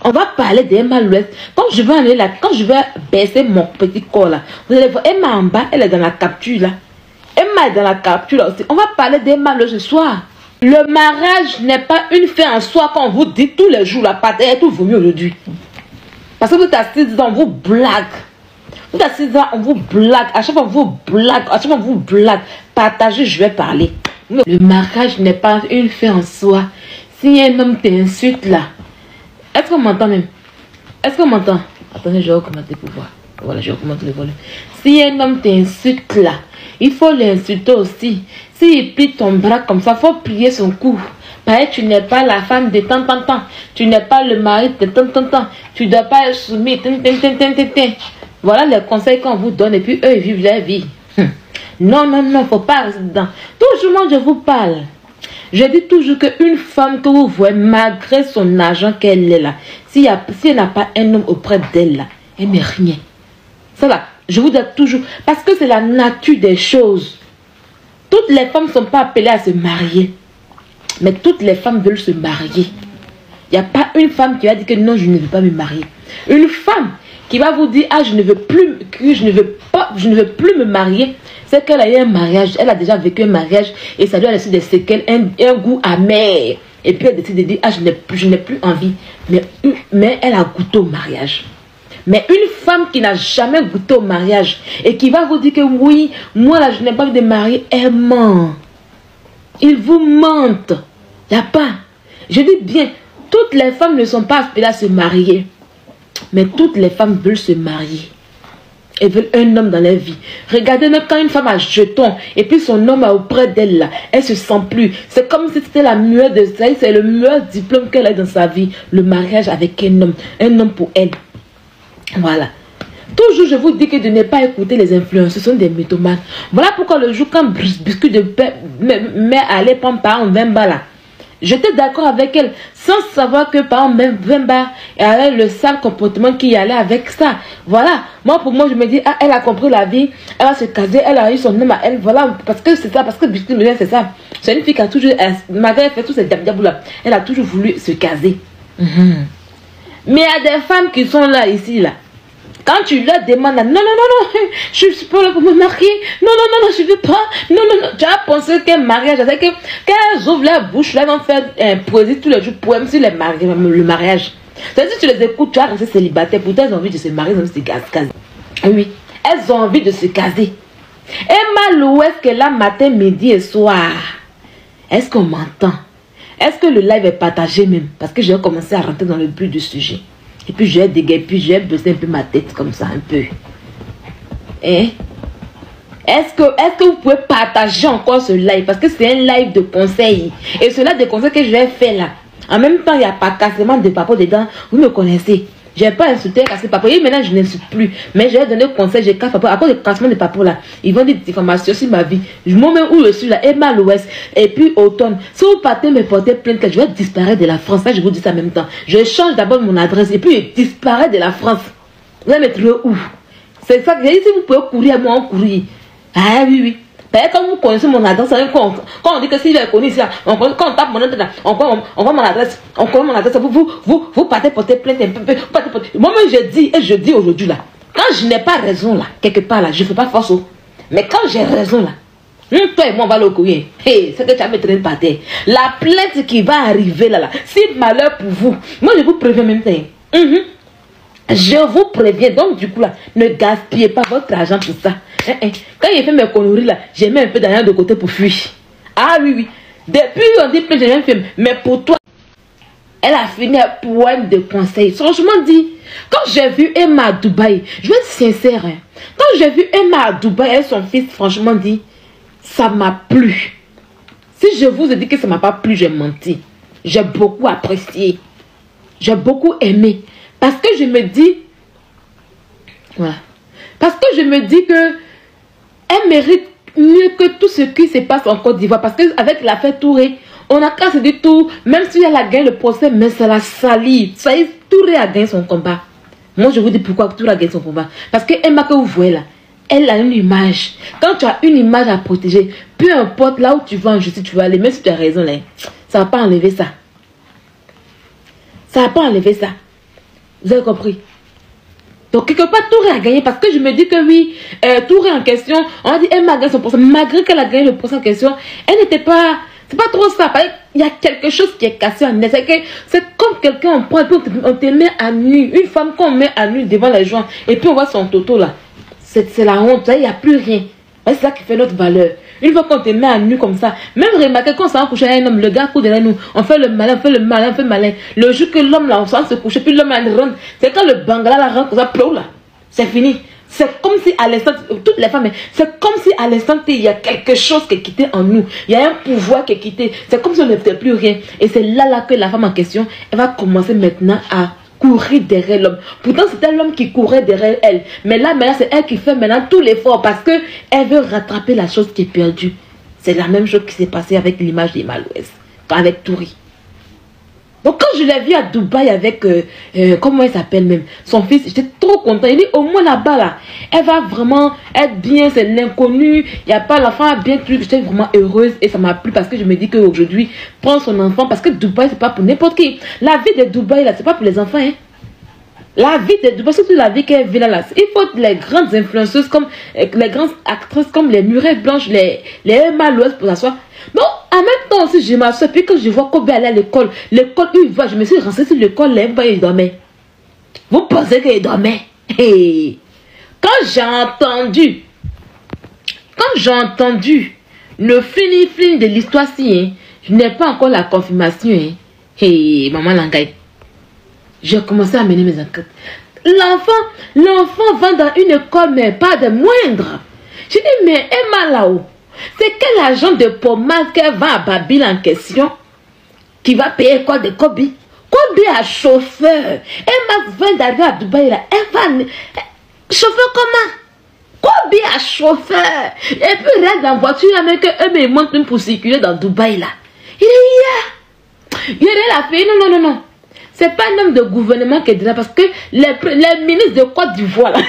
On va parler d'Emma l'Ouest. Quand je vais aller là, quand je vais baisser mon petit corps là, vous allez voir Emma en bas, elle est dans la capture là. Emma est dans la capture là aussi. On va parler d'Emma le ce soir. Le mariage n'est pas une fin en soi qu'on vous dit tous les jours la pâte est tout vaut mieux aujourd'hui. Parce que vous êtes assis dedans, on vous blague. Vous êtes assis dedans, on vous blague. À chaque fois, on vous blague. À chaque fois, on vous blague. Partagez, je vais parler. Le mariage n'est pas une fin en soi. Si un homme t'insulte là, est-ce qu'on m'entend même? Est-ce qu'on m'entend? Attendez, je vais augmenter pour voir. Voilà, je vais augmenter le volume. Si un homme t'insulte là, il faut l'insulter aussi. S'il plie ton bras comme ça, il faut plier son cou. Pareil, tu n'es pas la femme de tant. Tu n'es pas le mari de tant. Tu ne dois pas être soumis. Voilà les conseils qu'on vous donne et puis eux, ils vivent leur vie. Non, il ne faut pas rester dedans. Toujours, moi, je vous parle. Je dis toujours qu'une femme que vous voyez, malgré son argent qu'elle est là, si elle n'a pas un homme auprès d'elle là, elle n'est rien. Ça là, je vous dis toujours, parce que c'est la nature des choses. Toutes les femmes ne sont pas appelées à se marier. Mais toutes les femmes veulent se marier. Il n'y a pas une femme qui va dire que non, je ne veux pas me marier. Une femme qui va vous dire, ah, je ne veux plus me marier, c'est qu'elle a eu un mariage, elle a déjà vécu un mariage et ça lui a laissé des séquelles, un goût amer. Et puis elle décide de dire, ah, je n'ai plus envie. Mais elle a goûté au mariage. Mais une femme qui n'a jamais goûté au mariage et qui va vous dire que oui, moi là, je n'ai pas envie de marier, elle ment. Ils vous mentent. Il n'y a pas. Je dis bien, toutes les femmes ne sont pas appelées à se marier. Mais toutes les femmes veulent se marier. Elles veulent un homme dans leur vie. Regardez même quand une femme a jeton et puis son homme est auprès d'elle là, elle se sent plus. C'est comme si c'était la meilleure de sa vie, c'est le meilleur diplôme qu'elle a dans sa vie. Le mariage avec un homme pour elle. Voilà. Toujours je vous dis que de ne pas écouter les influences, ce sont des mythomanes. Voilà pourquoi le jour quand Biscuit de paix met à aller prendre par exemple 20 balles là. J'étais d'accord avec elle, sans savoir que par exemple 20 balles, elle avait le sale comportement qui allait avec ça. Voilà. Moi, pour moi, je me dis, ah, elle a compris la vie, elle va se caser, elle a eu son homme à elle. Voilà. Parce que c'est ça, parce que Biscuit c'est ça. C'est une fille qui a toujours, malgré elle fait tous ces diabou là, elle a toujours voulu se caser. Mais il y a des femmes qui sont là, ici, là. Quand tu leur demandes, non, je suis pas là pour me marier. Non, je ne veux pas. Non. Tu as pensé qu'un mariage, c'est qu'elles ouvrent leur bouche, là, vont faire un poésie tous les jours, poème sur le mariage. C'est-à-dire que tu les écoutes, tu as resté célibataire, pourtant elles ont envie de se marier, elles ont envie de se caser. Oui, elles ont envie de se caser. Emma l'Ouest qu'elle est là matin, midi et soir. Est-ce qu'on m'entend? Est-ce que le live est partagé même? Parce que j'ai commencé à rentrer dans le but du sujet. Et puis j'ai dégagé, puis j'ai baissé un peu ma tête comme ça, un peu. Hein? Est-ce que vous pouvez partager encore ce live? Parce que c'est un live de conseils. Et ce live de conseils que je vais faire là. En même temps, il n'y a pas cassement de papo dedans. Vous me connaissez. Je n'ai pas insulté, cassé papo. Et maintenant, je n'insulte plus. Mais je vais donner conseil, je casse papo. À cause du cassement de papo là, ils vont dire des informations sur ma vie. Moi-même où je suis là, Emma l'Ouest. Et puis automne. Si vous partez me porter plainte, je vais disparaître de la France. Là, je vous dis ça en même temps. Je change d'abord mon adresse et puis je disparais de la France. Vous allez me trouver où? C'est ça que j'ai dit. Si vous pouvez courir à moi, on courir. Ah oui. Quand vous connaissez mon adresse, quand on dit que s'il est connu ici, quand on tape mon adresse, on voit mon adresse, on connaît mon adresse, vous partez porter plainte un peu. Moi-même, je dis aujourd'hui là, quand je n'ai pas raison là, quelque part là, je ne fais pas force. Mais quand j'ai raison là, toi et moi on va le courir. Hey, c'est que tu as me traîné par terre. La plainte qui va arriver là, si malheur pour vous, moi je vous préviens même temps. Je vous préviens, donc du coup là, ne gaspillez pas votre argent pour ça. Quand il fait mes conneries là, j'ai mis un peu d'argent de côté pour fuir. Ah oui. Depuis on dit que j'ai rien fait, mais pour toi, elle a fini un poème de conseil. Franchement dit, quand j'ai vu Emma à Dubaï, je vais être sincère, hein, quand j'ai vu Emma à Dubaï et son fils, franchement dit, ça m'a plu. Si je vous ai dit que ça m'a pas plu, j'ai menti. J'ai beaucoup apprécié. J'ai beaucoup aimé. Parce que je me dis, voilà. Parce que je me dis que elle mérite mieux que tout ce qui se passe en Côte d'Ivoire. Parce qu'avec l'affaire Touré, on a cassé du tout. Même si elle a gagné le procès, mais ça l'a sali. Ça y est, Touré a gagné son combat. Moi, je vous dis pourquoi Touré a gagné son combat. Parce que Emma que vous voyez là, elle a une image. Quand tu as une image à protéger, peu importe là où tu vas en justice, tu vas aller. Même si tu as raison là, ça ne va pas enlever ça. Ça ne va pas enlever ça. Vous avez compris? Donc, quelque part, Touré a gagné parce que je me dis que oui, Touré en question, on a dit Emma a gagné son procès. Malgré qu'elle a gagné le procès en question, elle n'était pas. C'est pas trop ça. Il y a quelque chose qui est cassé en elle. C'est comme quelqu'un, on prend, on te met à nu. Une femme qu'on met à nu devant les gens. Et puis on voit son toto là. C'est la honte. Il n'y a plus rien. C'est ça qui fait notre valeur. Une fois qu'on te met à nu comme ça, même remarquez quand on s'en va coucher avec un homme, le gars court derrière nous, on fait le malin, on fait le malin, on fait le malin. Le jour que l'homme là, on s'en va se coucher, puis l'homme là, il rentre. C'est quand le bangala la rentre, ça pleut là. C'est fini. C'est comme si à l'instant, toutes les femmes, c'est comme si à l'instant, il y a quelque chose qui est quitté en nous. Il y a un pouvoir qui est quitté. C'est comme si on ne faisait plus rien. Et c'est là que la femme en question, elle va commencer maintenant à courir derrière l'homme. Pourtant, c'était l'homme qui courait derrière elle. Mais là, maintenant, c'est elle qui fait maintenant tout l'effort parce qu'elle veut rattraper la chose qui est perdue. C'est la même chose qui s'est passée avec l'image des Malouès, avec Touri. Donc quand je l'ai vu à Dubaï avec, comment elle s'appelle même, son fils, j'étais trop content. Il dit au moins là-bas, là, elle va vraiment être bien, c'est l'inconnu, il n'y a pas l'enfant bien truc. J'étais vraiment heureuse et ça m'a plu parce que je me dis qu'aujourd'hui, prendre son enfant, parce que Dubaï, c'est pas pour n'importe qui. La vie de Dubaï, là, c'est pas pour les enfants, hein. La vie de Dubaï, surtout la vie qu'elle vit là, il faut les grandes influenceuses, comme les grandes actrices, comme les Murées Blanches, les Emma Louès pour s'asseoir. Donc, en même temps aussi, je m'assois, puis quand je vois Kobe aller à l'école, l'école où il va, je me suis renseignée sur l'école, là, il dormait. Vous pensez qu'il dormait? Hey. Quand j'ai entendu le fini de l'histoire-ci, hein, je n'ai pas encore la confirmation. Hein. Hey, maman Langaï. J'ai commencé à mener mes enquêtes. L'enfant va dans une école, mais pas de moindre. Je dis, mais Emma là-haut, c'est quel agent de pommade qu'elle va à Babil en question qui va payer quoi de Kobe? Kobe a chauffeur. Emma vient d'arriver à Dubaï là. Elle va. Chauffeur comment? Kobe a chauffeur. Et puis reste dans la voiture là, mais qu'elle me montre pour circuler dans Dubaï là. Il y a la fille. Non. C'est pas un homme de gouvernement qui est là parce que les ministres de Côte d'Ivoire là.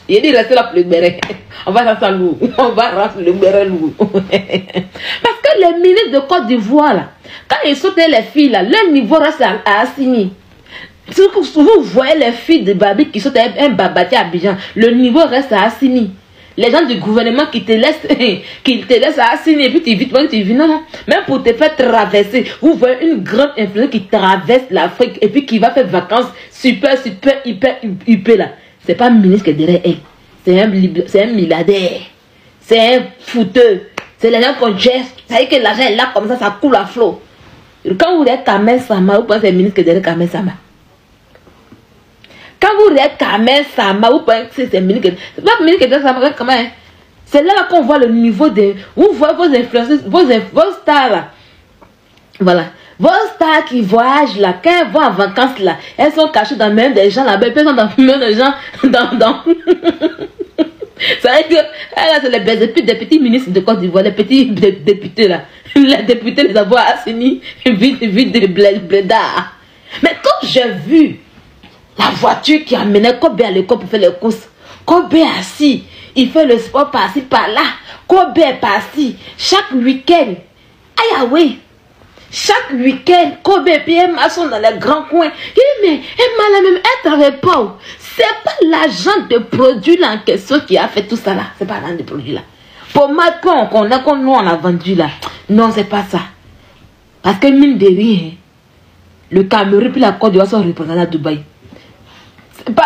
Il dit restez là pour le béret. On va rentrer lourd. On va rentrer le béret lourd. Parce que les ministres de Côte d'Ivoire là, quand ils sautent les filles là, leur niveau reste à Assini. Si vous voyez les filles de Babi qui sautent un babati à Abidjan, le niveau reste à Assini. Les gens du gouvernement qui te laissent assigner et puis tu vis, non. Même pour te faire traverser, vous voyez une grande influence qui traverse l'Afrique et puis qui va faire vacances super, hyper là. C'est pas un ministre qui est derrière elle. C'est un milliardaire. C'est un fouteur. C'est les gens qu'on geste. Vous savez que l'argent est là comme ça coule à flot. Quand vous êtes Kamel Sama, vous pensez que c'est un ministre qui est derrière Kamel Sama. Quand vous regardez Kamel Sama, vous pensez que c'est ministre. C'est pas ministre qui est Sama, comment hein? C'est là qu'on voit le niveau de. Vous voyez vos influenceurs, vos stars là. Voilà. Vos stars qui voyagent là, quand elles vont en vacances là, elles sont cachées dans le même des gens là-bas, elles sont dans le même des gens dans. Ça veut dire que c'est les petits ministres de Côte d'Ivoire, les petits députés là. Les députés les avoir assignés vite de blédard. Mais quand j'ai vu la voiture qui amenait Kobe à l'école pour faire les courses. Kobe est assis. Il fait le sport par-ci, par-là. Kobe est parti. Chaque week-end. Aïe, oui. Chaque week-end, Kobe et Emma sont dans les grands coins. Il dit, mais Emma, la même, elle ne travaille pas. C'est pas l'agent de produit là en question qui a fait tout ça là. C'est pas l'agent de produit là. Pour maintenant qu'on a vendu là. Non, c'est pas ça. Parce que mine de rien, le Cameroun puis la Côte d'Ivoire sont représentés à Dubaï.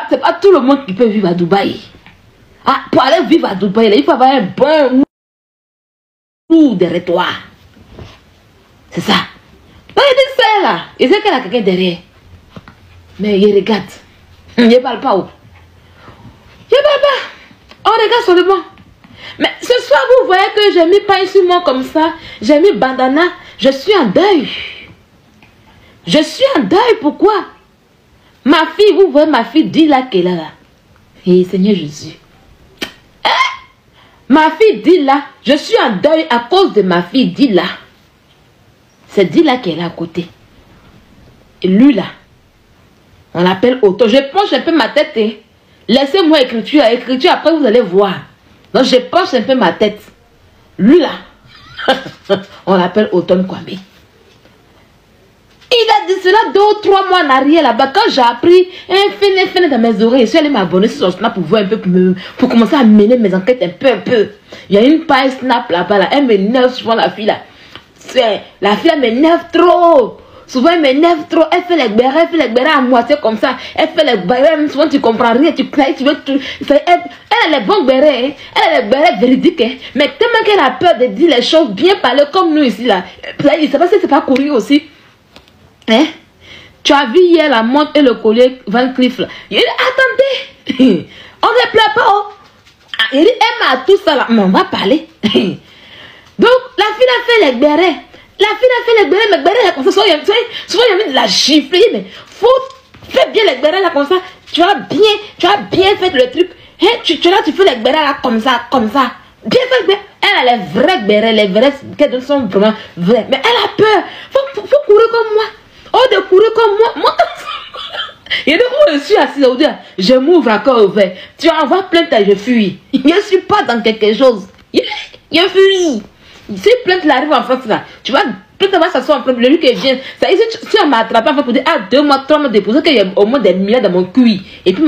C'est pas tout le monde qui peut vivre à Dubaï. Ah, pour aller vivre à Dubaï, là, il faut avoir un bon ou derrière toi. C'est ça. Donc il dit ça là. Il sait qu'elle a quelqu'un derrière. Mais il regarde. Il ne parle pas où. Il ne parle pas. On regarde seulement. Mais ce soir, vous voyez que j'ai mis pain sur moi comme ça. J'ai mis bandana. Je suis en deuil. Je suis en deuil. Pourquoi? Ma fille, vous voyez ma fille, dit là qu'elle est là. Et Seigneur Jésus. Ma fille dit là, je suis en deuil à cause de ma fille, dit là. C'est dit là qu'elle est à côté. Et lui là, on l'appelle Otto. Je penche un peu ma tête. Hein. Laissez-moi écriture, après vous allez voir. Donc je penche un peu ma tête. Lui là, on l'appelle Automne Kwame. Il a dit cela 2 ou 3 mois en arrière là-bas. Quand j'ai appris un fin dans mes oreilles, je suis allé m'abonner sur son Snap pour voir un peu, pour commencer à mener mes enquêtes un peu. Il y a une page Snap là-bas, là. Elle m'énerve souvent, la fille là. La fille elle m'énerve trop. Souvent elle m'énerve trop. Elle fait les bérets à moitié comme ça. Elle fait les bérets, souvent tu comprends rien, tu veux tout. Elle a les bons bérets, hein. Elle a les bérets véridiques, hein. Mais tellement qu'elle a peur de dire les choses, bien parler comme nous ici là. Il ne sait pas si c'est pas courir aussi. Hein? Tu as vu hier la montre et le collier Van Cleef là. Il dit attendez, on ne pleure pas. Oh. Il dit elle m'a tout ça là. Mais on va parler. Donc la fille a fait les bérets. La fille a fait les bérets, mais bérets là comme ça. Souvent il y a mis de la gifler. Mais faut faire bien les bérets là comme ça. Tu as bien fait le truc. Hein? Tu fais les bérets là comme ça. Bien fait. Elle a les vrais bérets, les vrais qu'elles sont vraiment vrais. Mais elle a peur. Faut courir comme moi. Oh, de courir comme moi. Et donc, moi, je suis assise au dire, je m'ouvre à corps ouvert. Tu envoies plainte, je fuis. Je ne suis pas dans quelque chose. Je fuis. Si plainte arrive en France, là, tu vois, plainte va s'asseoir en France, le lui qui vient. Ça, si on m'a attrapé en fait pour dire, 2 mois, 3 mois déposé, qu'il y a au moins des milliards dans mon cul. Et puis,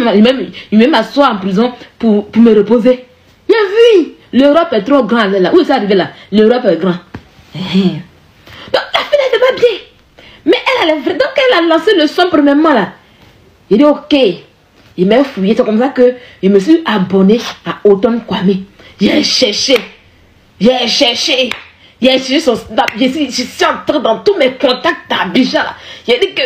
il me m'assoit en prison pour me reposer. Je fuis. L'Europe est trop grande là. Où est-ce arrivé là? L'Europe est grande. Donc, la fille n'était pas bien. Mais donc elle a lancé le son premièrement là. Il dit ok. Il m'a fouillé. C'est comme ça que je me suis abonné à Automne Kwame. J'ai cherché son Snap. Je suis entré dans tous mes contacts d'Abidjan là. J'ai dit que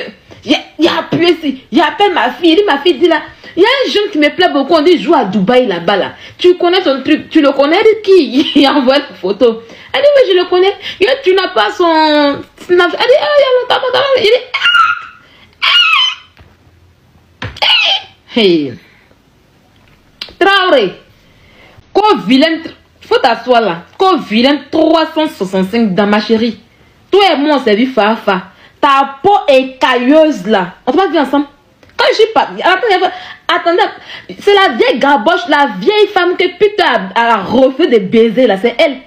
il a appuyé ici. Il appelle ma fille. Il dit ma fille dit là. Il y a un jeune qui me plaît beaucoup. On dit joue à Dubaï là-bas là. Tu connais ton truc. Tu le connais? Elle dit qui? Il envoie la photo. Elle dit oui je le connais. Et tu n'as pas son Snap. Elle dit ah il y a longtemps. Il dit hey. Traoré. Quoi vilain. Faut t'asseoir là. Quoi vilain 365 dans ma chérie. Toi et moi on s'est vu fa. Ta peau est cailleuse là. On t'a pas vu ensemble? Quand je suis pas... Attendez, c'est la vieille gaboche, la vieille femme que Peter a refusé de baiser là, c'est elle.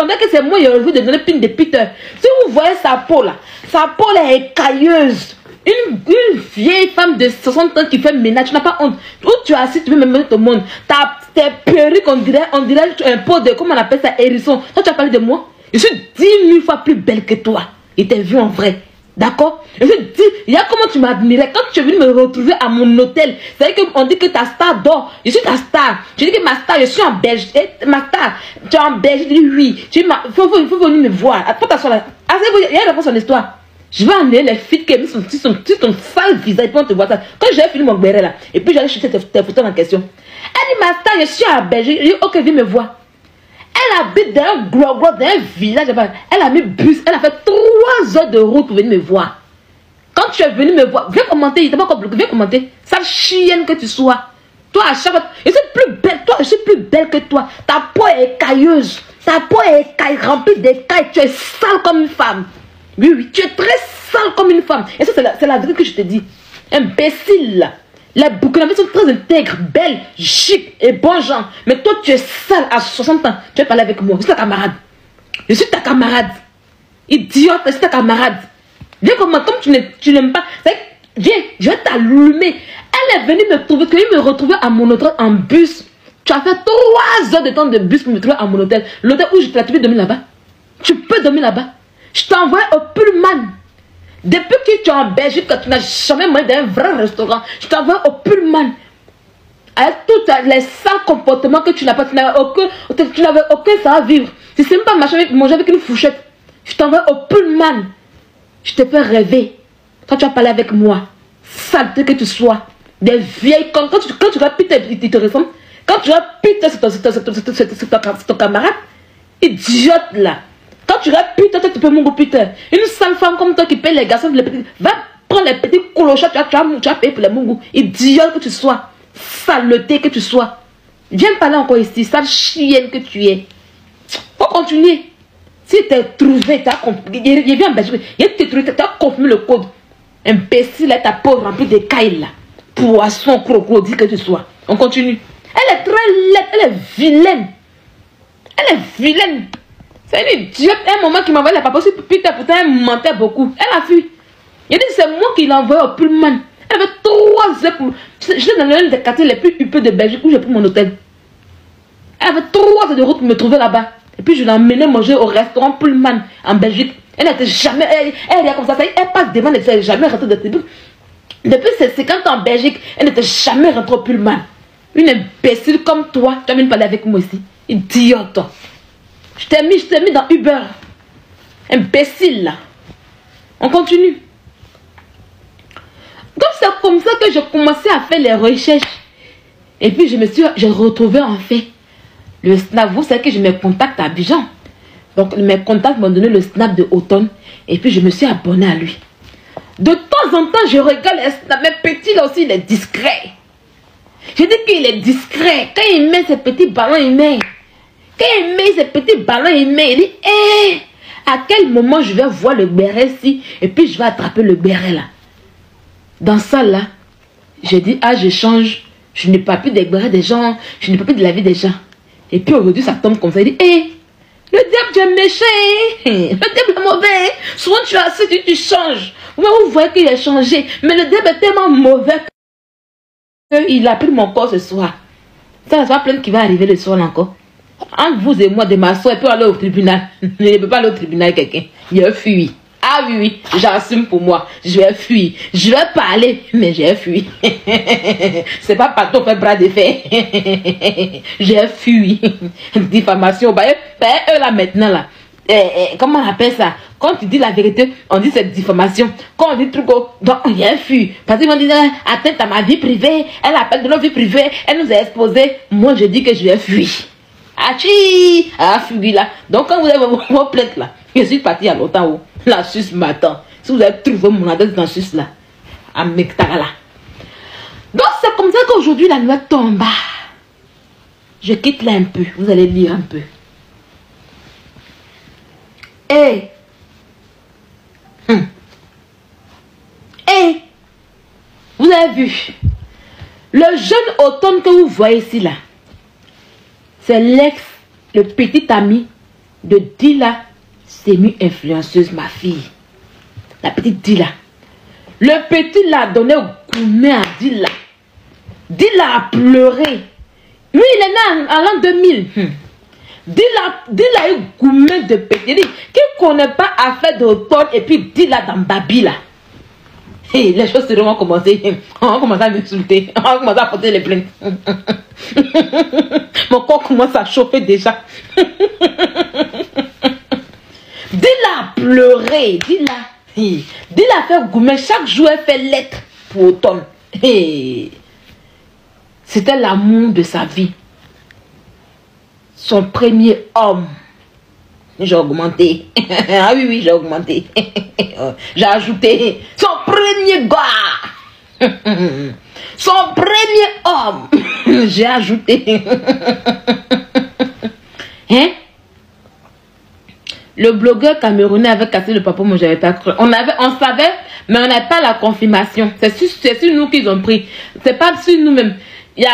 On dirait que c'est moi qui ai refusé de donner pine de Peter. Si vous voyez sa peau là est cailleuse. Une vieille femme de 60 ans qui fait ménage, tu n'as pas honte. Où tu es assis, tu veux me mettre au monde. Tes perruques, on dirait un pot de, comment on appelle ça, hérisson. Toi tu as parlé de moi. Je suis 10 000 fois plus belle que toi. Et t'es vu en vrai. D'accord? Je te dis, il y a comment tu m'admirais. Quand tu es venu me retrouver à mon hôtel, c'est vrai qu'on dit que ta star dort. Je suis ta star. Je dis que ma star, je suis en Belgique. Ma star, tu es en Belgique. Je dis oui. Il faut venir me voir. Attends, t'assois là. Il y a une réponse en histoire. Je vais emmener les filles qui ont mis son sale visage pour te voir ça. Quand j'ai fini mon béret là, et puis j'allais chercher tes photos en question. Elle dit, ma star, je suis en Belgique. Je dis, ok, viens me voir. Elle habite dans un gros village. Elle a mis bus. Elle a fait 3 heures de route pour venir me voir. Quand tu es venu me voir, viens commenter. Il t'a pas compris. Viens commenter. Sale chienne que tu sois. Toi, à chaque fois, je suis plus belle. Toi, je suis plus belle que toi. Ta peau est cailleuse. Ta peau est remplie d'écailles. Tu es sale comme une femme. Oui. Tu es très sale comme une femme. Et ça, c'est la vérité que je te dis. Imbécile. Les Burkinabés sont très intègres, belles, chic et bons gens. Mais toi, tu es sale à 60 ans. Tu vas parler avec moi. Je suis ta camarade. Je suis ta camarade. Idiote, je suis ta camarade. Viens comme tu n'aimes pas. Viens, je vais t'allumer. Elle est venue me trouver, tu es venue me retrouver à mon hôtel en bus. Tu as fait 3 heures de temps de bus pour me trouver à mon hôtel. L'hôtel où je t'ai trouvé dormir là-bas. Tu peux dormir là-bas. Je t'envoie au Pullman. Depuis que tu es en Belgique, que tu n'as jamais mangé dans un vrai restaurant, je t'envoie au Pullman. Avec tous les sales comportements que tu n'as pas, tu n'avais aucun savoir-vivre. Tu ne sais même pas manger avec une fourchette. Je t'envoie au Pullman. Je te fais rêver. Quand tu vas parler avec moi, saleté que tu sois, des vieilles quand tu vas piter, il te ressemble. Quand tu vas piter, c'est ton camarade. Idiote là. Quand tu vas piter, tu peux mon putain. Une sale femme comme toi qui paye les garçons, les petits, va prendre les petits colochats, tu vas payer pour les mongos. Idiote que tu sois. Saleté que tu sois. Viens parler encore ici, sale chienne que tu es. Faut continuer. Si tu as trouvé, tu as compris. Il vient en Belgique. Tu as confirmé le code. Imbécile, ta peau remplie de cailles là. Poisson, crocodile que tu sois. On continue. Elle est très laide, elle est vilaine. Elle est vilaine. C'est une idiote. Un moment qui m'a envoyé la papa aussi, putain, elle mentait beaucoup. Elle a fui. Il dit, c'est moi qui l'ai envoyé au Pullman. Elle avait 3 heures. J'étais dans l'un des quartiers les plus huppés de Belgique où j'ai pris mon hôtel. Elle avait 3 heures de route pour me trouver là-bas. Et puis je l'ai emmenée manger au restaurant Pullman en Belgique. Elle n'était jamais. Elle est comme ça. Elle passe devant, elle n'est jamais rentrée de depuis ses 50 ans en Belgique, elle n'était jamais rentrée au Pullman. Une imbécile comme toi, tu as même parlé avec moi ici. Idiote. Je t'ai mis dans Uber. Imbécile là. On continue. Donc c'est comme ça que j'ai commencé à faire les recherches. Et puis j'ai retrouvé en fait le snap. Vous savez que j'ai mes contacts à Abidjan. Donc mes contacts m'ont donné le snap de Automne. Et puis je me suis abonné à lui. De temps en temps, je regarde les snaps. Mais petit là aussi, il est discret. Je dis qu'il est discret. Quand il met ses petits ballons, il met. Quand il met ses petits ballons, il met. Il dit, hé, à quel moment je vais voir le béret ici et puis je vais attraper le béret là. Dans ça là, j'ai dit, ah, je change. Je n'ai pas plus des bérets des gens. Je n'ai pas plus de la vie des gens. Et puis aujourd'hui, ça tombe comme ça. Il dit, hé, le diable est méchant. Le diable est mauvais. Souvent tu as assez, tu changes. Vous voyez qu'il a changé. Mais le diable est tellement mauvais qu'il a pris mon corps ce soir. Ça va plein qui va arriver le soir encore. Entre vous et moi, de m'asseoir et puis aller au tribunal. Je ne peux pas aller au tribunal quelqu'un. J'ai fui. Ah oui, oui, j'assume pour moi. Je vais fuir. Je vais parler, mais j'ai fui. C'est pas partout fait bras de fer. J'ai fui. Diffamation. Bah, eux là maintenant là. Comment on appelle ça? Quand tu dis la vérité, on dit c'est diffamation. Quand on dit truc, donc il y a un fui. Parce qu'ils vont dire, atteinte à ma vie privée, elle appelle de notre vie privée, elle nous a exposé. Moi je dis que je vais fuir. Achi! Ah, fui là. Donc quand vous avez vos plaintes là, je suis parti à longtemps. La Suisse m'attend. Si vous avez trouvé mon adresse dans la Suisse là, à Mektara là. Donc c'est comme ça qu'aujourd'hui la nuit tombe. Je quitte là un peu. Vous allez lire un peu. Et vous avez vu le jeune Automne que vous voyez ici là, c'est le petit ami de Dila, semi-influenceuse, ma fille. La petite Dila. Le petit l'a donné au gourmet à Dila. Dila a pleuré. Lui, il est né en l'an 2000. Dila a eu gourmet de petit. Qui ne connaît pas affaire d'Automne et puis Dila dans Babi là. Hey, les choses vont commencer. On va commencer à m'insulter. On va commencer à porter les plaintes. Mon corps commence à chauffer déjà. Dila a pleuré. Dila a fait gourmet. Chaque jour, elle fait lettre pour Automne. Hey. C'était l'amour de sa vie. Son premier homme. J'ai augmenté. Ah oui, oui, j'ai augmenté. J'ai ajouté son premier gars. Son premier homme. J'ai ajouté. Hein? Le blogueur camerounais avait cassé le papa, moi j'avais pas cru. On savait, mais on n'avait pas la confirmation. C'est sur nous qu'ils ont pris. C'est pas sur nous-mêmes. Il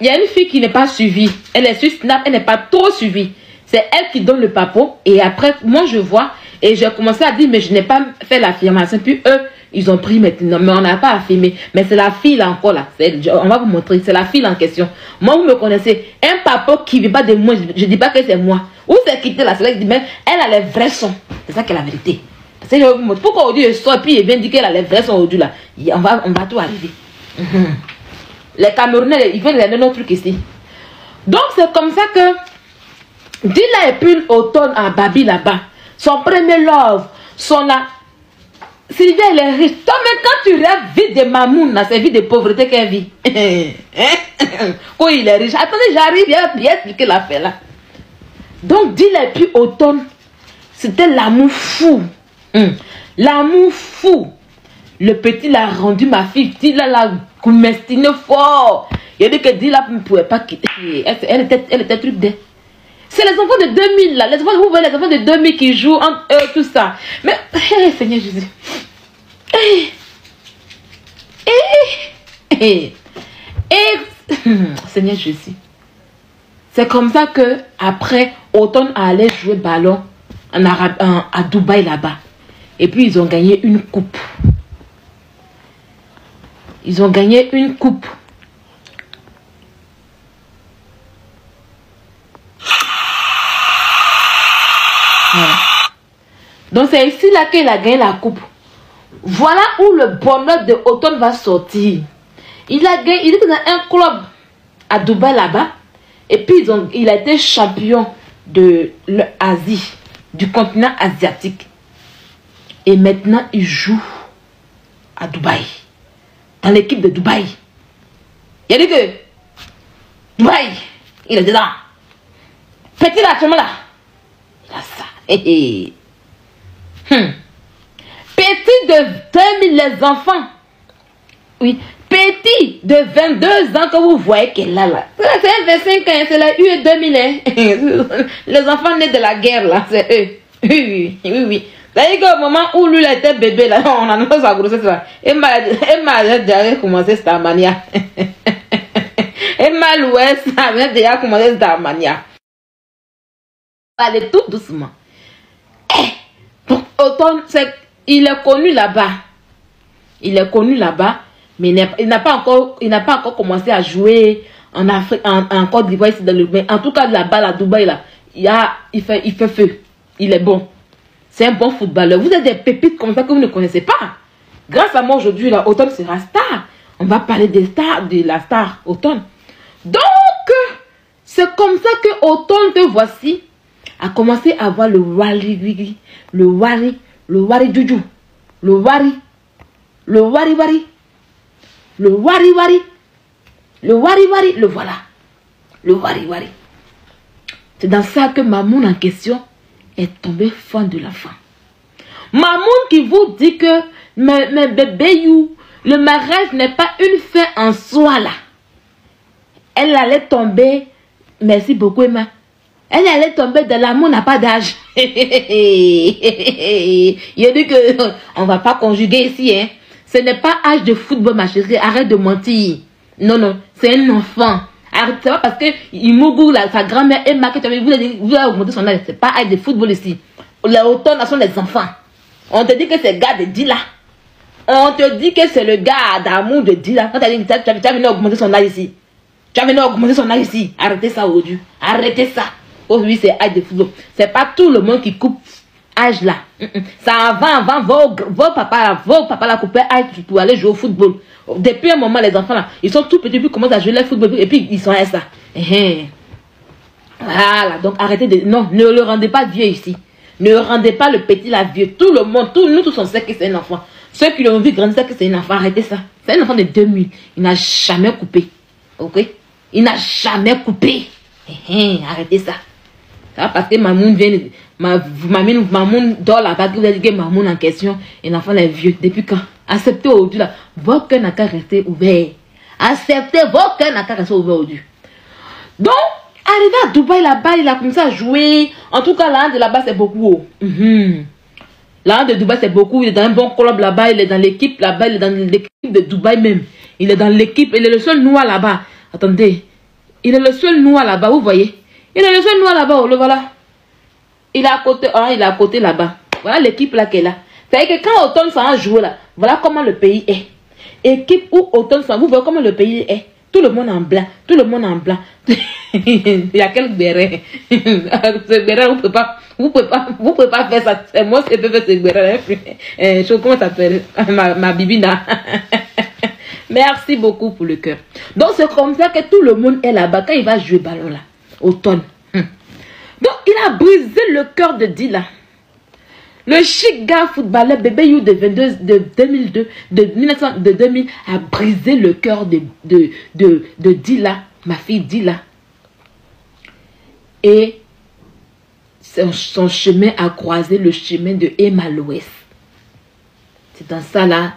y a une fille qui n'est pas suivie. Elle est sur Snap, elle n'est pas trop suivie. C'est elle qui donne le papo. Et après, moi je vois. Et j'ai commencé à dire, mais je n'ai pas fait l'affirmation. Puis eux, ils ont pris maintenant. Mais on n'a pas affirmé. Mais c'est la fille là encore là. On va vous montrer. C'est la fille en question. Moi, vous me connaissez. Un papo qui ne vit pas de moi. Je ne dis pas que c'est moi. Où c'est quitté là? C'est là qui dit, mais elle a les vrais sons. C'est ça qui est la vérité. Parce que je vais vous montrer. Pourquoi aujourd'hui je sors et puis il vient dire qu'elle a les vrais sons aujourd'hui là? On va tout arriver. Les Camerounais, ils viennent donner notre truc ici. Donc c'est comme ça que Dila et puis Automne à Babi là-bas. Son premier love, son là. Sylvia elle est riche. Toi mais quand tu rêves vie de mamoun, c'est vie de pauvreté qu'elle vit. Oh il est riche. Attendez, j'arrive, il a bien expliqué l'affaire là. Donc Dila et puis Automne, c'était l'amour fou. L'amour fou. Le petit l'a rendu ma fille. Dila l'a coumestiné fort. Il a dit que Dila ne pouvait pas quitter. Elle était truc d'elle. C'est les enfants de 2000 là. Vous voyez les enfants de 2000 qui jouent entre eux, tout ça. Mais, Seigneur Jésus. Seigneur Jésus. C'est comme ça que après Automne allait jouer ballon à Dubaï là-bas. Et puis ils ont gagné une coupe. Ils ont gagné une coupe. Voilà. Donc c'est ici là qu'il a gagné la coupe. Voilà où le bonheur de Auton va sortir. Il a gagné, il était dans un club à Dubaï là-bas. Et puis il a été champion de l'Asie, du continent asiatique. Et maintenant il joue à Dubaï. Dans l'équipe de Dubaï. Il a dit que Dubaï, il est dedans. Petit là, actuellement là. Il a ça. Petit de 2000, les enfants. Oui. Petit de 22 ans que vous voyez qu'elle a là. C'est un 25 ans, c'est la UE 2000. Hein. Les enfants nés de la guerre là, c'est eux. Oui, oui, oui. C'est-à-dire qu'au moment où lui était bébé là, on a pas sa grossesse là. Et m'a déjà commencé cette mania. Et m'a loué, ça avait déjà commencé cette mania. Allez tout doucement. Donc Auton, il est connu là-bas. Il est connu là-bas. Mais il n'a pas encore commencé à jouer en Afrique, en Côte d'Ivoire, ici dans le mais en tout cas là-bas, à Dubaï, là, il fait feu. Il est bon. C'est un bon footballeur. Vous êtes des pépites comme ça que vous ne connaissez pas. Grâce à moi aujourd'hui, là, Auton sera star. On va parler des stars, de la star Auton. Donc, c'est comme ça que Auton, te voici, a commencé à voir le wari juju, le wari wari, le wari wari, le voilà. Le wari wari. C'est dans ça que Mamoun en question est tombé fan de l'enfant. Mamoun qui vous dit que mes bébés, le mariage n'est pas une fin en soi là. Elle allait tomber, merci beaucoup Emma. Elle allait tomber de l'amour n'a pas d'âge. Il a dit que on va pas conjuguer ici, hein. Ce n'est pas âge de football, ma chérie. Arrête de mentir. Non, non. C'est un enfant. Arrête, c'est pas parce que Imougou, sa grand-mère Emma, que tu avais vous avez augmenté son âge. C'est pas âge de football ici. Les Auton sont les enfants. On te dit que c'est le gars de Dila. On te dit que c'est le gars d'amour de Dila. Quand tu as venu augmenter son âge ici. Tu as venu augmenter son âge ici. Arrêtez ça aujourd'hui. Arrêtez ça. Oh oui, c'est âge de football. C'est pas tout le monde qui coupe âge là. Ça avant, vos papas là coupaient âge pour aller jouer au football. Depuis un moment, les enfants là, ils sont tout petits, puis commencent à jouer le football, et puis ils sont à ça. Voilà, donc arrêtez de... Non, ne le rendez pas vieux ici. Ne rendez pas le petit là vieux. Tout le monde, nous tous on sait que c'est un enfant. Ceux qui l'ont vu grandir, que c'est un enfant, arrêtez ça. C'est un enfant de 2000. Il n'a jamais coupé. Ok? Il n'a jamais coupé. Arrêtez ça. Ça parce que Mamoun vient, Mamoun dort là-bas, vous avez dit que Mamoun en question, et l'enfant est vieux. Depuis quand? Acceptez aujourd'hui là. Votre cœur n'a qu'à rester ouvert. Acceptez, votre cœur n'a qu'à rester ouvert aujourd'hui. Donc, arrivé à Dubaï là-bas, il a commencé à jouer. En tout cas, l'un de là-bas, c'est beaucoup. L'un de Dubaï, c'est beaucoup. Il est dans un bon club là-bas, il est dans l'équipe là-bas, il est dans l'équipe de Dubaï même. Il est dans l'équipe, il est le seul noir là-bas. Attendez, il est le seul noir là-bas, vous voyez? Il est le seul noir là-bas, le voilà. Il est à côté, il est à côté là-bas. Voilà l'équipe là qu'elle a. C'est-à-dire que quand Auton s'en a joué là, voilà comment le pays est. Équipe où Auton s'en, vous voyez comment le pays est. Tout le monde en blanc, tout le monde en blanc. Il y a quel béret? Ce béret, vous pouvez pas faire ça. C'est moi qui peux faire ce béret. Comment ça s'appelle? Ma bibina. Merci beaucoup pour le cœur. Donc c'est comme ça que tout le monde est là-bas quand il va jouer ballon là. Auton. Donc il a brisé le cœur de Dila. Le chic gars footballeur bébé You de 2002, de 2000 a brisé le cœur de Dila, ma fille Dila. Et son chemin a croisé le chemin de Emma Loès. C'est dans ça là.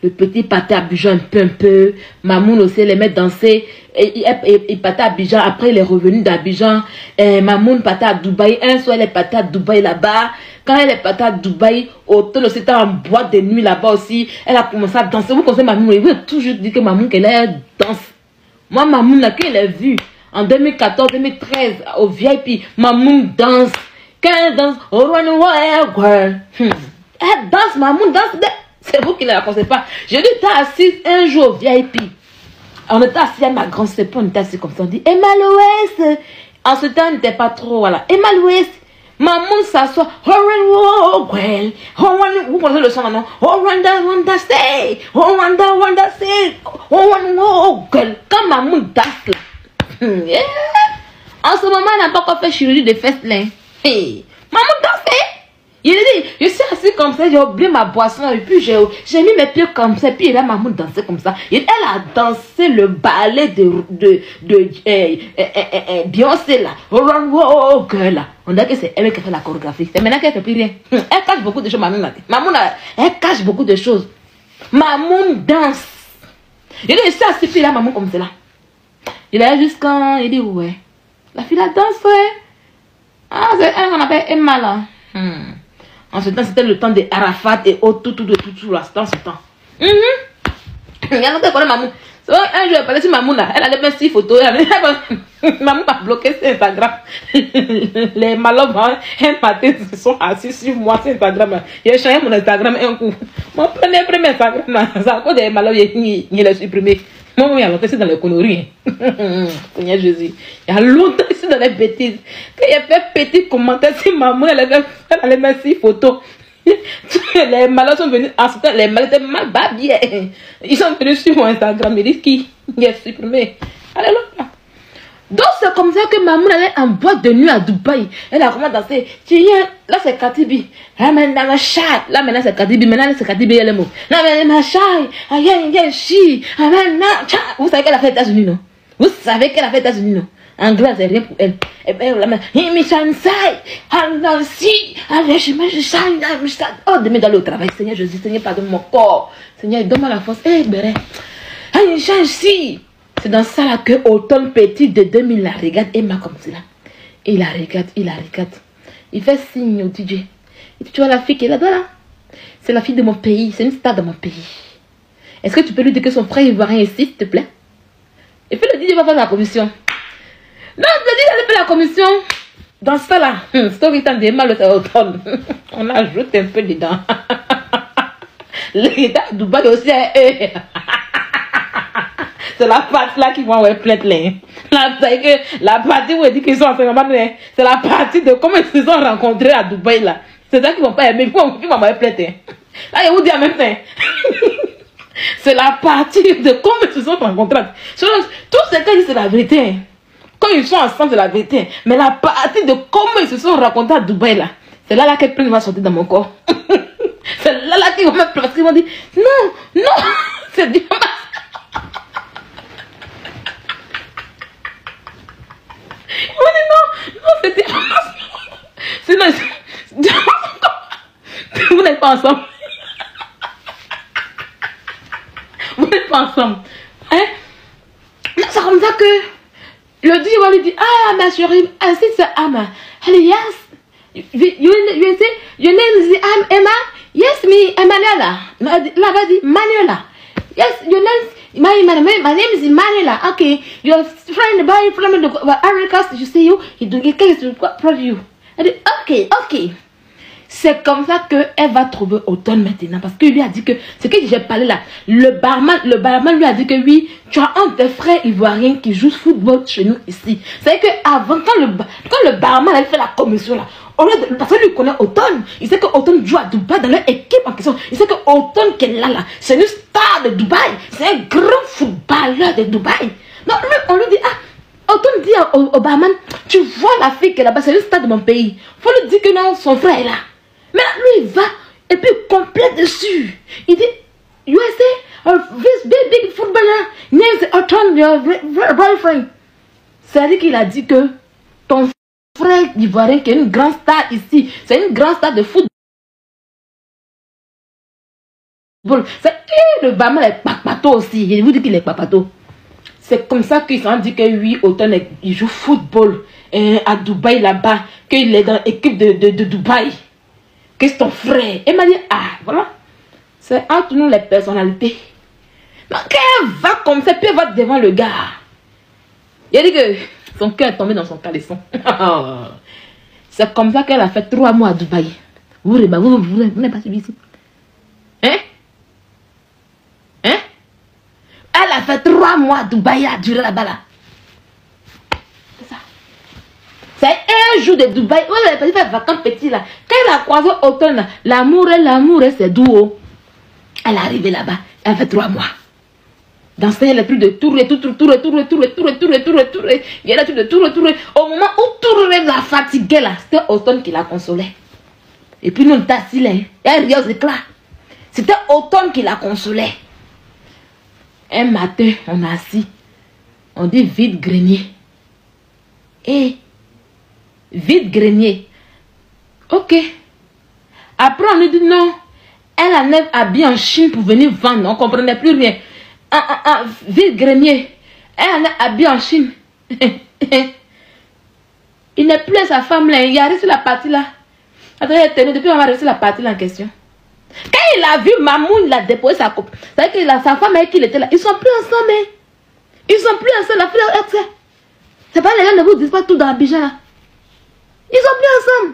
Le petit partait à Abidjan un peu. Mamoun aussi les met danser. Il partait à Abidjan. Après, il est revenu d'Abidjan. Mamoun partait à Dubaï. Un soir, elle est partie à Dubaï là-bas. Quand elle est partie à Dubaï, Auton aussi était en boîte de nuit là-bas aussi. Elle a commencé à danser. Vous connaissez Mamoun? Vous avez toujours dit que Mamoun, qu'elle danse. Moi, Mamoun, là, quand elle est vue en 2014, 2013, au VIP, Mamoun danse. Quand elle danse, elle danse, Mamoun danse. C'est vous qui ne la connaissez pas. Je lui étais assise un jour au VIP. On était assis à ma grande sœur, on était assis comme ça. On dit, Emma Louis. En ce temps, on n'était pas trop, voilà. Emma Louis. Maman s'assoit. Vous connaissez le son maintenant? Oh, Wanda, say. Oh, Wanda, say. Oh, girl. Quand maman danse là. Yeah. En ce moment, elle n'a pas encore fait chirurgie de fesses là. Hey. Maman danse. Il dit, je suis assis comme ça, j'ai oublié ma boisson et puis j'ai mis mes pieds comme ça, puis là, maman dansait comme ça. Et elle a dansé le ballet de Beyoncé là. Oh, girl là. On dirait que c'est elle qui a fait la chorégraphie. C'est maintenant qu'elle ne fait plus rien. Elle cache beaucoup de choses, maman là. Maman là, elle cache beaucoup de choses. Maman danse. Il dit, je suis assis, puis là, maman comme ça là. Il est juste quand il dit, ouais. La fille la danse, ouais. Ah, c'est elle qu'on appelle Emma là. En ce temps, c'était le temps de Arafat et tout là. C'était en ce temps. Il y a longtemps qu'on a maman. Un jour, elle parlait sur maman là. Elle avait même 6 photos. Maman m'a bloqué sur Instagram. Les malheurs, un matin, se sont assis sur moi sur Instagram. J'ai changé mon Instagram un coup. Mon premier Instagram là, c'est à cause des malheurs, il l'a supprimé. Moi, il y a longtemps, c'est dans les conneries. Seigneur Jésus. Il y a longtemps, c'est dans les bêtises. Quand il a fait petit commentaire sur maman, elle avait mis 6 photos. Les malades sont venus, en ce temps, les malades étaient mal babillés. Ils sont venus sur mon Instagram, ils disent qui est supprimé. Alléluia. Donc c'est comme ça que maman allait en boîte de nuit à Dubaï. Elle a commencé à danser. Là c'est Katibi. Là maintenant c'est Katibi. Maintenant c'est Katibi elle est morte. Là maintenant vous savez qu'elle a fait les États-Unis, non? Vous savez qu'elle a fait les États-Unis, non? Anglais c'est rien pour elle. Et bien la main. Oh demain d'aller au travail. Seigneur Jésus, Seigneur pardonne mon corps. Seigneur donne-moi la force. Eh Béré. C'est dans ça là que Automne Petit de 2000 la regarde Emma comme cela. Il la regarde. Il fait signe au DJ. Il dit, tu vois la fille qui est là-bas là? C'est la fille de mon pays, c'est une star de mon pays. Est-ce que tu peux lui dire que son frère ivoirien ici, s'il te plaît? Et puis le DJ va faire la commission. Non, le DJ va faire la commission. Dans ça là, story time d'Emma le Automne. On ajoute un peu dedans. Le gars de Dubaï aussi est c'est la partie là qui vont avoir plainte là. La partie où ils disent qu'ils sont en train de c'est la partie de comment ils se sont rencontrés à Dubaï là. C'est ça qu'ils vont pas aimer. Ils vont avoir plainte. Là, je vous dis en même temps. C'est la partie de comment ils se sont rencontrés. Tout ce qu'ils disent c'est la vérité. Quand ils sont ensemble, c'est la vérité. Mais la partie de comment ils se sont rencontrés à Dubaï là, c'est là que plein va sortir dans mon corps. C'est là qu'ils vont mettre parce qu'ils vont dire non, c'est Dieu. Non, c'était sinon, vous n'êtes pas ensemble. Vous n'êtes pas ensemble. Hein? C'est comme ça que le Dieu va lui dire, ah ma chérie, ainsi c'est Emma. Elle dit, yes. You say, your name is Emma? Yes, me, Emanuela. Là-bas dit, Manuela. Yes, your name is my name is Manuela. Okay, your friend, boy from America, you see you, he do get to you. Elle dit, ok. C'est comme ça qu'elle va trouver Automne maintenant. Parce qu'il lui a dit que, ce que j'ai parlé là, le barman lui a dit que oui, tu as un des frères ivoiriens qui joue football chez nous ici. C'est qu'avant, quand le barman elle fait la commission là, parce que lui connaît Automne, il sait que Automne joue à Dubaï dans leur équipe en question. Il sait que Automne qui est là, c'est une star de Dubaï. C'est un grand footballeur de Dubaï. Donc lui, on lui dit, Automne dit au barman, tu vois la fille qui est là-bas, c'est une star de mon pays. Faut lui dire que non, son frère est là. Mais là, lui, il va, et puis il complète dessus. Il dit, USA, this big footballer, named Automne, your boyfriend. C'est-à-dire qu'il a dit que ton frère ivoirien, qui est une grande star ici, c'est une grande star de football. C'est que le barman est papato aussi. Je vous dis qu'il est papato. C'est comme ça qu'ils ont dit que oui, Automne, il joue football à Dubaï là-bas, qu'il est dans l'équipe de Dubaï. Que c'est ton frère. Et m'a dit, voilà. C'est entre nous les personnalités. Donc elle va comme ça, puis elle va devant le gars. Il a dit que son cœur est tombé dans son caleçon. C'est comme ça qu'elle a fait 3 mois à Dubaï. Vous n'êtes pas suivi ici. Hein? fait 3 mois à Dubaï, à durer là-bas là. C'est ça. C'est un jour de Dubaï. Ouais, elle a fait vacances petit là. Quand elle a croisé automne, l'amour, c'est doux. Elle est arrivée là-bas. Elle a fait 3 mois. Dans ce elle a plus de tourner, tout. Il y a de tourner. Au moment où tourner la fatiguée là, c'était automne qui la consolait. Et puis nous, on était assis là. Elle riait aux éclats. C'était automne qui la consolait. Un matin, on est assis. On dit vide grenier. Et vide grenier. Ok. Après, on nous dit non. Elle en est habillée en Chine pour venir vendre. On ne comprenait plus rien. Vide grenier. Elle en est habillée en Chine. Il n'est plus sa femme là. Il a resté la partie là. Attendez, depuis on va rester la partie là en question. Quand il a vu Mamoun, il a déposé sa coupe. C'est-à-dire que sa femme avec qui il était là, ils sont plus ensemble. Hein? Ils sont plus ensemble. La fille, c'est pas les gens ne vous disent pas tout dans Abidjan là. Ils sont plus ensemble.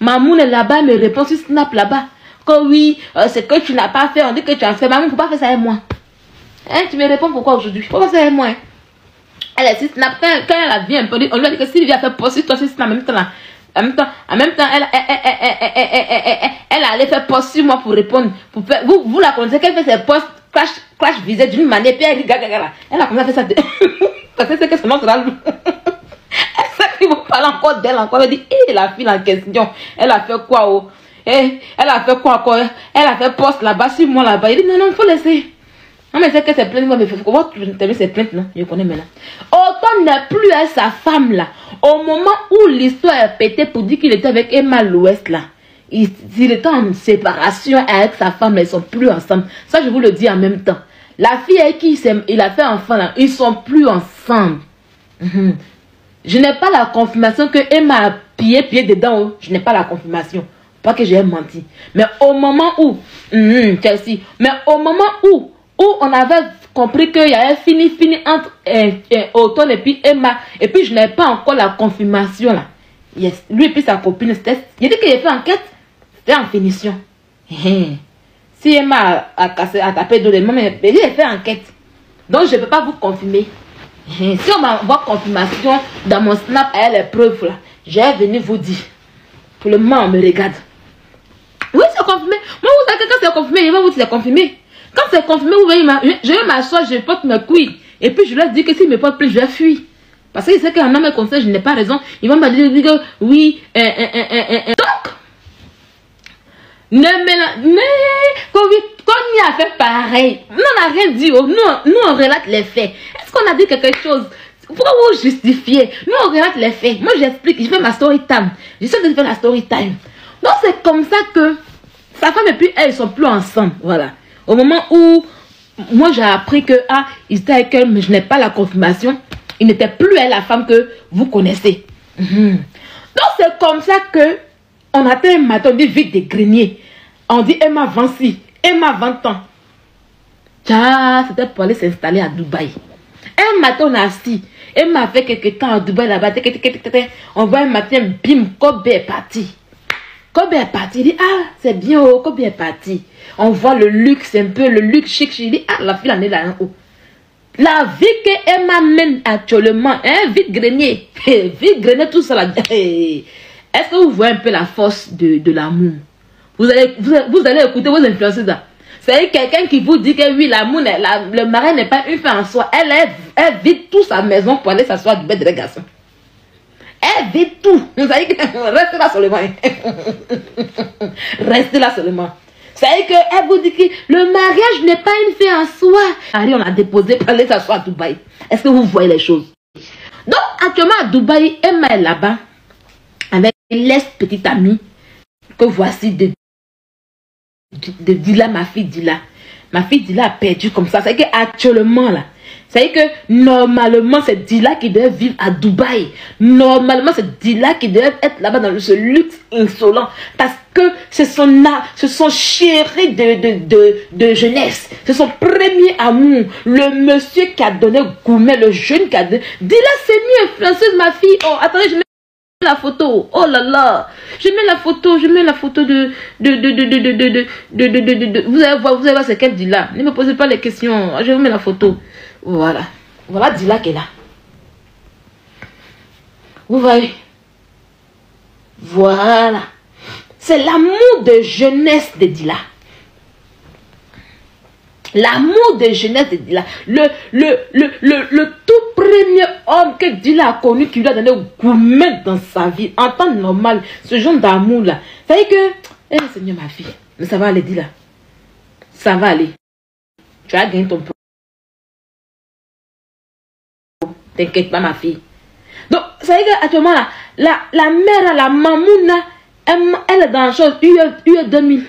Mamoun est là-bas, me répond sur Snap là-bas. Que oui, c'est que tu n'as pas fait, on dit que tu as fait. Mamoun, faut pas faire ça avec moi. Hein, tu me réponds pourquoi aujourd'hui? Faut pas faire ça avec moi. Hein? Elle est sur Snap. Quand elle a vu un peu, on lui a dit que Sylvie a fait poster toi sur Snap en même temps là. En même temps, elle allait faire post sur moi pour répondre. Vous la connaissez, qu'elle fait ses posts crash visée d'une manière, puis elle dit gaga. Elle a commencé à faire ça. Parce que c'est que son nom sera. Elle sait qu'il vous parle encore d'elle encore. Elle dit, la fille en question, elle a fait quoi? Oh? Elle a fait quoi encore? Elle a fait post là-bas sur moi là-bas. Il dit, non, il faut laisser. Non, mais c'est que c'est plainte, mais il faut voir, tu termines ses plaintes, non? Je connais maintenant. Automne n'est plus à sa femme là. Au moment où l'histoire est pétée pour dire qu'il était avec Emma l'Ouest là. Il était en séparation avec sa femme, ils sont plus ensemble. Ça, je vous le dis en même temps. La fille avec qui il a fait enfant là, ils sont plus ensemble. Je n'ai pas la confirmation que Emma a pied dedans. Oh. Je n'ai pas la confirmation. Pas que j'ai menti. Mais au moment où, Chelsea, mais au moment où on avait compris qu'il y avait fini entre Automne et puis Emma, et puis je n'ai pas encore la confirmation là. Yes. Lui et puis sa copine, il dit qu'il a fait enquête, c'était en finition. Si Emma a tapé de l'élément, mais il a fait enquête. Donc je ne peux pas vous confirmer. Si on m'envoie confirmation dans mon snap, à les preuves là, je vais venir vous dire. Pour le moment, on me regarde. Oui, c'est confirmé. Moi, vous savez que quand c'est confirmé, il va vous dire c'est confirmé. Quand c'est confirmé, vous voyez, je vais m'asseoir, je porte mes couilles. Et puis je leur dis que s'ils me portent plus, je vais fuir. Parce qu'il sait qu'un homme conseil, je n'ai pas raison. Il va me dire que oui. Donc, quand il a fait pareil, nous on n'a rien dit. Nous on relate les faits. Est-ce qu'on a dit quelque chose? Pourquoi vous justifiez? Nous on relate les faits. Moi j'explique, je fais ma story time. Je sais que je fais la story time. Donc c'est comme ça que sa femme et puis elle, ils sont plus ensemble. Voilà. Au moment où moi j'ai appris que il était avec elle, mais je n'ai pas la confirmation. Il n'était plus elle la femme que vous connaissez. Donc c'est comme ça que on attend un matin, on dit vite des greniers. On dit Emma 26, Emma 20 ans. C'était pour aller s'installer à Dubaï. Un matin on a assis. Emma fait quelques temps à Dubaï là-bas. On voit un matin, bim, Kobe est parti. Kobe est parti. Il dit c'est bien, oh, Kobe est parti. On voit le luxe, un peu le luxe chic. Il dit la fille en est là en haut. La vie que Emma mène actuellement, vide grenier. Vide grenier, tout ça là. Est-ce que vous voyez un peu la force de l'amour? Vous allez écouter vos influenceurs là. C'est quelqu'un qui vous dit que oui, l'amour, le mari n'est pas une fin en soi. Elle vide toute sa maison pour aller s'asseoir du bête de garçon. Elle vide tout. Vous savez que restez là seulement. Restez là seulement. C'est qu'elle vous dit que le mariage n'est pas une fin en soi. Allez, on a déposé pour aller s'asseoir à Dubaï. Est-ce que vous voyez les choses? Donc, actuellement à Dubaï, Emma est là-bas avec les petite amie que voici de Dila, ma fille Dila. Ma fille Dila a perdu comme ça. C'est qu'actuellement là, c'est que normalement c'est Dila qui devait vivre à Dubaï. Normalement c'est Dila qui devait être là-bas dans ce luxe insolent. Parce que c'est son chéri de jeunesse. C'est son premier amour. Le monsieur qui a donné gourmet, le jeune qui a donné. Dila c'est mieux influenceuse ma fille. Oh attendez, je la photo. Oh là là. Je mets la photo de vous allez voir ce qu'elle dit là. Ne me posez pas les questions. Je vous mets la photo. Voilà. Voilà Dila qui est là. Vous voyez. Voilà. C'est l'amour de jeunesse de Dila. L'amour de jeunesse de Dila. Le tout premier homme que Dila a connu qui lui a donné un gourmet dans sa vie. En temps normal. Ce genre d'amour là. Ça veut dire que, eh Seigneur ma fille. Mais ça va aller Dila. Ça va aller. Tu as gagné ton problème. T'inquiète pas ma fille. Donc, ça veut dire qu'actuellement là, la mère, la mamouna, elle est dans la chose UE 2000.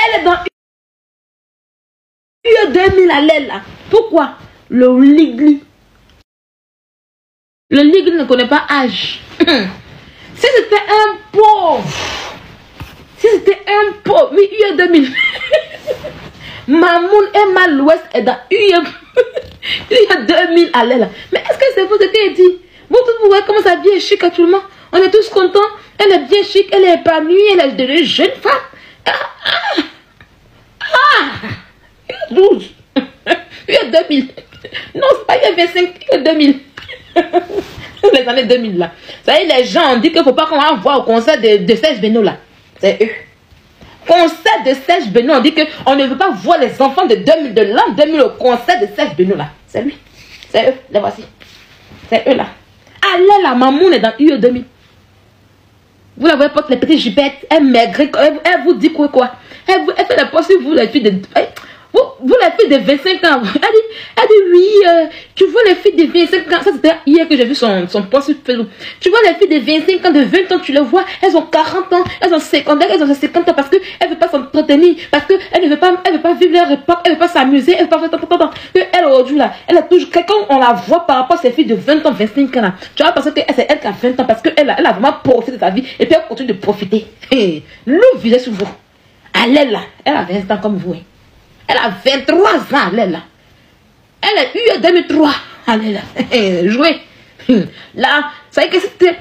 Elle est dans UE 2000 à l'aile là. Pourquoi? Le ligli. Le ligli ne connaît pas âge. Si c'était un pauvre. Si c'était un pauvre. Oui, UE 2000. Mamoun et Malouest est dans UE 2000 à l'aile là. Mais est-ce que c'est vous ce qu'elle dit? Vous voyez comment sa vie est chic actuellement. On est tous contents. Elle est bien chic. Elle est épanouie. Elle est de jeune femme. 12. Il y a 2000. Non, c'est pas il y a 25, il y a 2000. Les années 2000 là. Ça y est, les gens ont dit qu'il ne faut pas qu'on va voir au concert de Serge Beno là. C'est eux. Concert de Serge Beno, on dit qu'on ne veut pas voir les enfants de 2000, de l'an 2000 au concert de Serge Beno là. C'est lui. C'est eux. Les voici. C'est eux là. Allez, la mamoune est dans UE 2000. Vous la voyez porte les petites jupettes, elle maigrit, elle vous dit quoi. Elle fait la poste sur vous, les filles de... Vous les filles de 25 ans, elle dit oui, tu vois les filles de 25 ans, ça c'était hier que j'ai vu son post sur Facebook. Tu vois les filles de 25 ans, de 20 ans, tu les vois, elles ont 40 ans, elles ont 50 ans, elles ont 50 ans parce qu'elles ne veulent pas s'entretenir, parce qu'elles ne veulent pas vivre leur époque, elles ne veulent pas s'amuser, elles ne veulent pas faire elle aujourd'hui là, elle a toujours, quand on la voit par rapport à ces filles de 20 ans, 25 ans là, tu vois parce que c'est elle qui a 20 ans, parce qu'elle a vraiment profité de sa vie, et puis elle continue de profiter. L'eau visait sur vous. Elle est là, elle a 20 ans comme vous. Elle a 23 ans, elle est là. Elle a eu 2003. Elle est là. Jouer. Là, ça veut dire que c'était...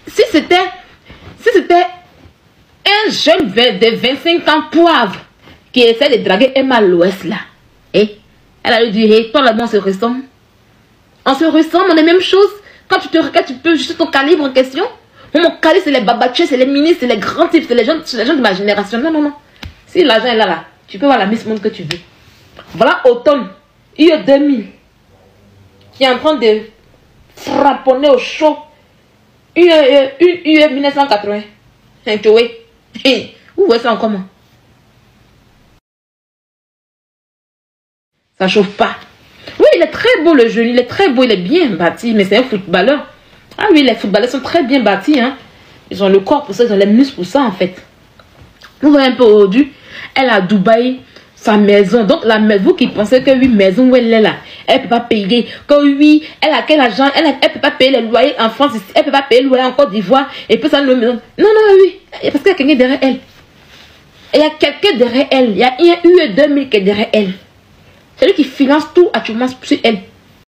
Si c'était un jeune de 25 ans poivre qui essaie de draguer Emma l'Ouest là. Elle a lui dit, hey, toi là-bas on se ressemble. On se ressemble, on est la même chose. Quand tu te regardes, tu peux juste ton calibre en question. Mon calibre, c'est les babachés, c'est les ministres, c'est les grands types, c'est les gens de ma génération. Non, non, non. Si l'argent est là, tu peux voir la Miss Monde que tu veux. Voilà automne, UE 2000, qui est en train de frapponner au chaud. UE 1980. Tu vois? Où voyez ça en comment? Ça chauffe pas. Oui, il est très beau le jeune, il est très beau, il est bien bâti, mais c'est un footballeur. Ah oui, les footballeurs sont très bien bâtis. Hein. Ils ont le corps pour ça, ils ont les muscles pour ça en fait. Vous voyez un peu aujourd'hui, elle a à Dubaï, sa maison. Donc vous qui pensez que oui, maison où elle est là, elle ne peut pas payer. Que oui, elle a quel argent, elle ne peut pas payer les loyers en France, elle ne peut pas payer le loyer en Côte d'Ivoire. Et puis ça, non, non, oui, parce qu'il y a quelqu'un derrière elle. Il y a quelqu'un derrière elle. Il y a eu 2000 qui est derrière elle. C'est lui qui finance tout actuellement sur elle.